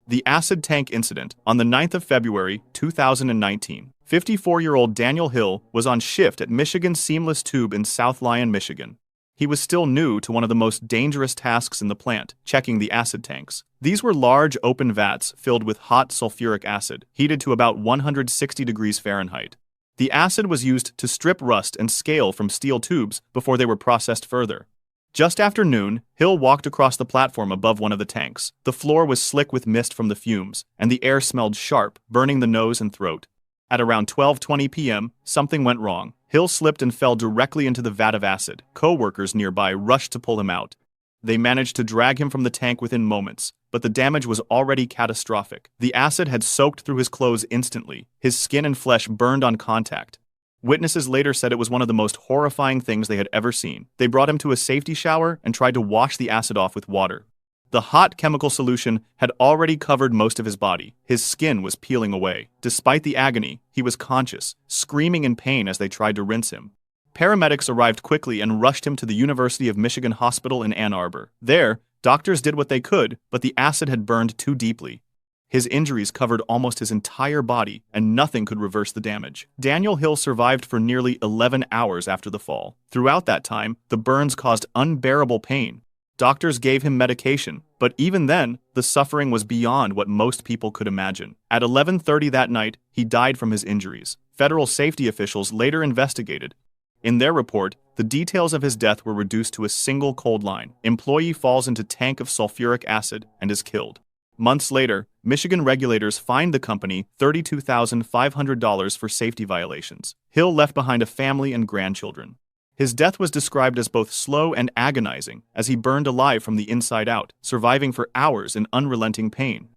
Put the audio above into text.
The acid tank incident on the 9th of February 2019. 54-year-old Daniel Hill was on shift at Michigan Seamless Tube in South Lyon, Michigan. He was still new to one of the most dangerous tasks in the plant, checking the acid tanks. These were large open vats filled with hot sulfuric acid, heated to about 160 degrees Fahrenheit. The acid was used to strip rust and scale from steel tubes before they were processed further. Just after noon, Hill walked across the platform above one of the tanks. The floor was slick with mist from the fumes, and the air smelled sharp, burning the nose and throat. At around 12:20 p.m., something went wrong. Hill slipped and fell directly into the vat of acid. Co-workers nearby rushed to pull him out. They managed to drag him from the tank within moments, but the damage was already catastrophic. The acid had soaked through his clothes instantly. His skin and flesh burned on contact. Witnesses later said it was one of the most horrifying things they had ever seen. They brought him to a safety shower and tried to wash the acid off with water. The hot chemical solution had already covered most of his body. His skin was peeling away. Despite the agony, he was conscious, screaming in pain as they tried to rinse him. Paramedics arrived quickly and rushed him to the University of Michigan Hospital in Ann Arbor. There, doctors did what they could, but the acid had burned too deeply. His injuries covered almost his entire body, and nothing could reverse the damage. Daniel Hill survived for nearly 11 hours after the fall. Throughout that time, the burns caused unbearable pain. Doctors gave him medication, but even then, the suffering was beyond what most people could imagine. At 11:30 that night, he died from his injuries. Federal safety officials later investigated. In their report, the details of his death were reduced to a single cold line. Employee falls into tank of sulfuric acid and is killed. Months later, Michigan regulators fined the company $32,500 for safety violations. Hill left behind a family and grandchildren. His death was described as both slow and agonizing, as he burned alive from the inside out, surviving for hours in unrelenting pain.